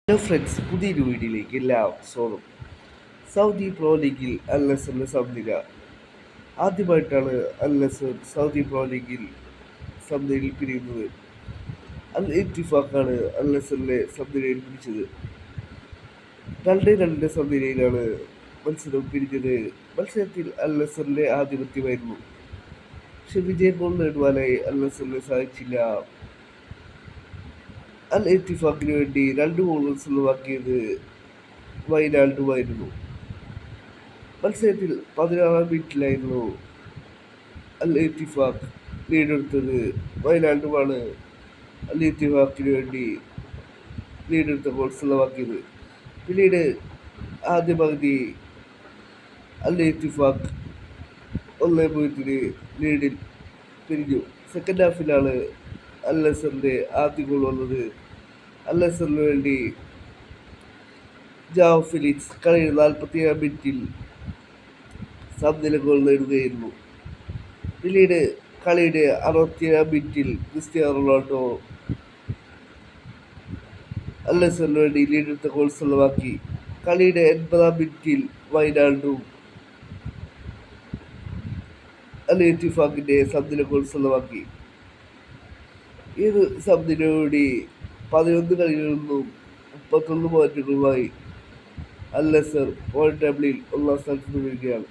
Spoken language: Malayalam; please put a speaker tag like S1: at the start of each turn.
S1: ഹലോ ഫ്രണ്ട്സ്, പുതിയൊരു വീഡിയോയിലേക്ക് എല്ലാവർക്കും സ്വാഗതം. സൗദി പ്രോ ലീഗിൽ അൽ നസറിന്റെ സമനില. ആദ്യമായിട്ടാണ് അൽ നസർ സൗദി പ്രോ ലീഗിൽ സമനിലയിൽ പിരിയുന്നത്. അൽ ഇത്തിഫാഖാണ് അൽ നസറിനെ സമനിലയിൽ പിടിച്ചത്. 2-2 സമനിലയിലാണ് മത്സരം പിരിഞ്ഞത്. മത്സരത്തിൽ അൽ നസറിന്റെ ആധിപത്യമായിരുന്നു. പക്ഷെ വിജയ ഗോൾ നേടുവാനായി അൽ നസറിന് സാധിച്ചില്ല. അൽ ഇത്തിഫാഖിന് വേണ്ടി 2 ഗോളുകൾ സ്വന്തമാക്കിയത് വൈനാൾഡുമായിരുന്നു. മത്സരത്തിൽ 16-ാം മിനിറ്റിലായിരുന്നു അൽ ഇത്തിഫാഖ് ലീഡെടുത്തത്. വൈനാൾഡുമാണ് അൽ ഇത്തിഫാഖിന് വേണ്ടി ലീഡെടുത്ത ഗോൾ സ്വന്തമാക്കിയത്. പിന്നീട് ആദ്യ പകുതി അൽ ഇത്തിഫാഖ് 1-0 ലീഡിൽ പിരിഞ്ഞു. സെക്കൻഡ് ഹാഫിലാണ് അൽ നസറിന്റെ ആദ്യ ഗോൾ വന്നത്. അൽ നസറിന് വേണ്ടി ജാവോ ഫെലിക്സ് കളിയുടെ 47-ാം മിനിറ്റിൽ സമനില ഗോൾ നേടുകയായിരുന്നു. പിന്നീട് കളിയുടെ 67-ാം മിനിറ്റിൽ ക്രിസ്ത്യാനോ റൊണാൾഡോ അൽ നസറിന് വേണ്ടി ലീഡെടുത്ത ഗോൾ സ്വന്തമാക്കി. കളിയുടെ 80-ാം മിനിറ്റിൽ വൈനാൾഡും അൽ ഇത്തിഫാഖിന്റെ സമനില ഗോൾ സ്വന്തമാക്കി. ഇത് സമനിലയോടെ 11 കളികളിൽ നിന്നും 31 പോയിന്റുകളുമായി അൽ നസർ പോയിന്റ് ടേബിളിൽ 1-ാം സ്ഥാനത്ത് തുടരുകയാണ്.